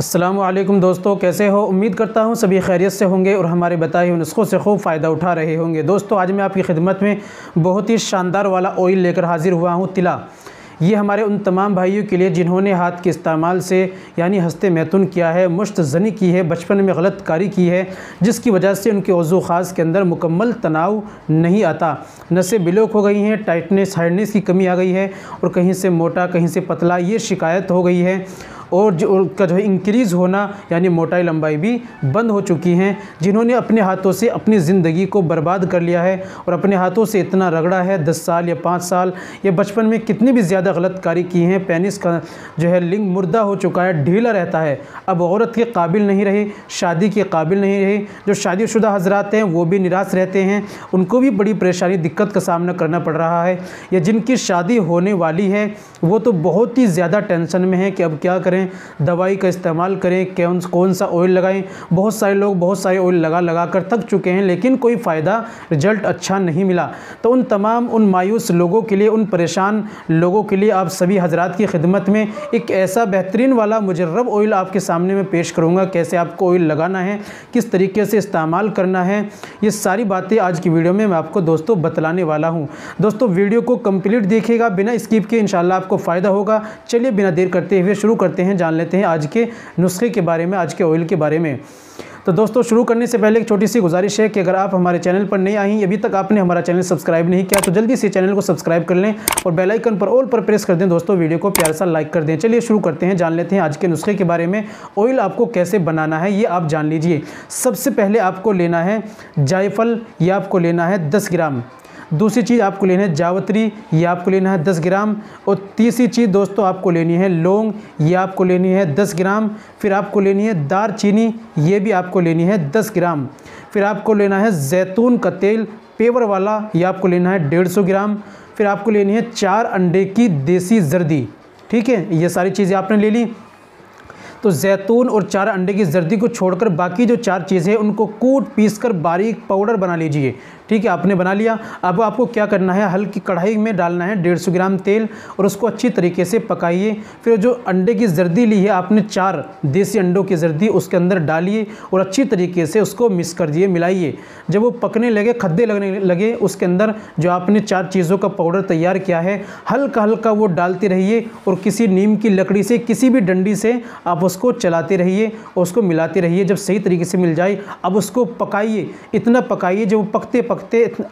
अस्सलामुअलैकुम दोस्तों, कैसे हो। उम्मीद करता हूँ सभी खैरियत से होंगे और हमारे बताए हुए नुस्खों से खूब फ़ायदा उठा रहे होंगे। दोस्तों, आज मैं आपकी खिदमत में बहुत ही शानदार वाला ऑयल लेकर हाजिर हुआ हूँ। तिला, ये हमारे उन तमाम भाइयों के लिए जिन्होंने हाथ के इस्तेमाल से यानी हस्ते मैथुन किया है, मुश्त ज़नी की है, बचपन में गलत कारी की है, जिसकी वजह से उनके उज़ू ख़ास के अंदर मुकम्मल तनाव नहीं आता, नसें ब्लॉक हो गई हैं, टाइटनेस हार्डनेस की कमी आ गई है और कहीं से मोटा कहीं से पतला ये शिकायत हो गई है और जो उनका जो है इंक्रीज़ होना यानी मोटाई लंबाई भी बंद हो चुकी हैं। जिन्होंने अपने हाथों से अपनी ज़िंदगी को बर्बाद कर लिया है और अपने हाथों से इतना रगड़ा है, 10 साल या 5 साल या बचपन में कितनी भी ज़्यादा गलत कारी की हैं, पेनिस का जो है लिंग मुर्दा हो चुका है, ढीला रहता है, अब औरत के काबिल नहीं रहे, शादी के काबिल नहीं रहे। जो शादीशुदा हजरात हैं वो भी निराश रहते हैं, उनको भी बड़ी परेशानी दिक्कत का सामना करना पड़ रहा है। या जिनकी शादी होने वाली है वो तो बहुत ही ज़्यादा टेंशन में है कि अब क्या करें, दवाई का इस्तेमाल करें, कौन सा ऑयल लगाएं। बहुत सारे लोग बहुत सारे ऑयल लगा कर थक चुके हैं, लेकिन कोई फ़ायदा रिजल्ट अच्छा नहीं मिला। तो उन तमाम उन मायूस लोगों के लिए, उन परेशान लोगों के लिए आप सभी हजरात की खिदमत में एक ऐसा बेहतरीन वाला मुजर्रब ऑयल आपके सामने मैं पेश करूँगा। कैसे आपको ऑयल लगाना है, किस तरीके से इस्तेमाल करना है, ये सारी बातें आज की वीडियो में मैं आपको दोस्तों बतलाने वाला हूँ। दोस्तों, वीडियो को कंप्लीट देखिएगा, बिना स्किप के इंशाल्लाह आपको फ़ायदा होगा। चलिए बिना देर करते हुए शुरू करते हैं, जान लेते हैं आज के नुस्खे के बारे में, आज के ऑयल के बारे में। तो दोस्तों, शुरू करने से पहले एक छोटी सी गुजारिश है कि अगर आप हमारे चैनल पर नए आई हैं, अभी तक आपने हमारा चैनल सब्सक्राइब नहीं किया तो जल्दी से चैनल को सब्सक्राइब कर लें और बेल आइकन पर ऑल पर प्रेस कर दें। दोस्तों, वीडियो को प्यार सा लाइक कर दें। चलिए शुरू करते हैं, जान लेते हैं आज के नुस्खे के बारे में। ऑयल आपको कैसे बनाना है ये आप जान लीजिए। सबसे पहले आपको लेना है जायफल, ये आपको लेना है 10 ग्राम। दूसरी चीज़ आपको लेना है जावित्री, ये आपको लेना है 10 ग्राम। और तीसरी चीज़ दोस्तों आपको लेनी है लौंग, ये आपको लेनी है 10 ग्राम। फिर आपको लेनी है दारचीनी, ये भी आपको लेनी है 10 ग्राम। फिर आपको लेना है जैतून का तेल पेवर वाला, ये आपको लेना है 150 ग्राम। फिर आपको लेनी है 4 अंडे की देसी जर्दी। ठीक है, ये सारी चीज़ें आपने ले ली। तो जैतून और 4 अंडे की जर्दी को छोड़कर बाकी जो 4 चीज़ें उनको कूट पीस कर बारीक पाउडर बना लीजिए। ठीक है, आपने बना लिया। अब आपको क्या करना है, हल्की कढ़ाई में डालना है 150 ग्राम तेल और उसको अच्छी तरीके से पकाइए। फिर जो अंडे की जर्दी ली है आपने, 4 देसी अंडों की जर्दी उसके अंदर डालिए और अच्छी तरीके से उसको मिक्स कर दिए, मिलाइए। जब वो पकने लगे, खद्दे लगने लगे, उसके अंदर जो आपने 4 चीज़ों का पाउडर तैयार किया है हल्का हल्का वो डालते रहिए और किसी नीम की लकड़ी से, किसी भी डंडी से आप उसको चलाते रहिए और उसको मिलाते रहिए। जब सही तरीके से मिल जाए अब उसको पकाइए, इतना पकाइए जब वो पकते पकते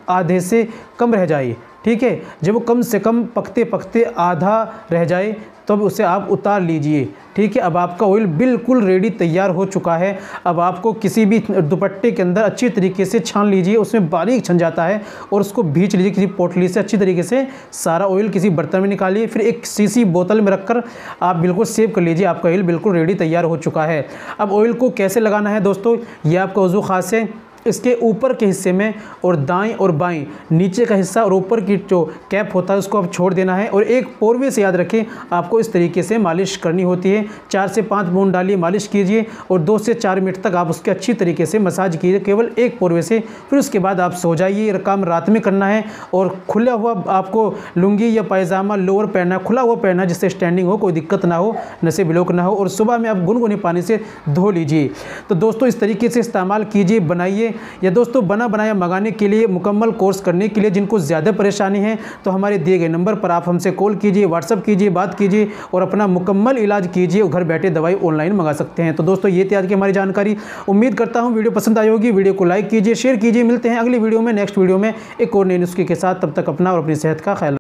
आधे से कम रह जाए। ठीक है, जब वो कम से कम पकते पकते आधा रह जाए तब उसे आप उतार लीजिए। ठीक है, अब आपका ऑयल बिल्कुल रेडी तैयार हो चुका है। अब आपको किसी भी दुपट्टे के अंदर अच्छी तरीके से छान लीजिए, उसमें बारीक छन जाता है, और उसको भींच लीजिए किसी पोटली से। अच्छी तरीके से सारा ऑयल किसी बर्तन में निकालिए, फिर एक शीशी बोतल में रखकर आप बिल्कुल सेव कर लीजिए। आपका ऑयल बिल्कुल रेडी तैयार हो चुका है। अब ऑयल को कैसे लगाना है दोस्तों, ये आपका वज़ू ख़ास है। इसके ऊपर के हिस्से में और दाएं और बाएं, नीचे का हिस्सा और ऊपर की जो कैप होता है उसको आप छोड़ देना है और एक पोरवे से, याद रखें, आपको इस तरीके से मालिश करनी होती है। 4 से 5 बूंद डालिए, मालिश कीजिए और 2 से 4 मिनट तक आप उसके अच्छी तरीके से मसाज कीजिए, केवल एक पोरवे से। फिर उसके बाद आप सो जाइए। ये काम रात में करना है और खुला हुआ आपको लुंगी या पायजामा लोअर पहनना है, खुला हुआ पहनना है जिससे स्टैंडिंग हो, कोई दिक्कत ना हो, नसें ब्लॉक ना हो, और सुबह में आप गुनगुने पानी से धो लीजिए। तो दोस्तों, इस तरीके से इस्तेमाल कीजिए, बनाइए। या दोस्तों, बना बनाया मंगाने के लिए, मुकम्मल कोर्स करने के लिए जिनको ज़्यादा परेशानी है तो हमारे दिए गए नंबर पर आप हमसे कॉल कीजिए, व्हाट्सअप कीजिए, बात कीजिए और अपना मुकम्मल इलाज कीजिए। घर बैठे दवाई ऑनलाइन मंगा सकते हैं। तो दोस्तों, ये थी आज की हमारी जानकारी। उम्मीद करता हूँ वीडियो पसंद आई होगी। वीडियो को लाइक कीजिए, शेयर कीजिए। मिलते हैं अगली वीडियो में, नेक्स्ट वीडियो में एक और नए नुस्खे के साथ। तब तक अपना और अपनी सेहत का ख्याल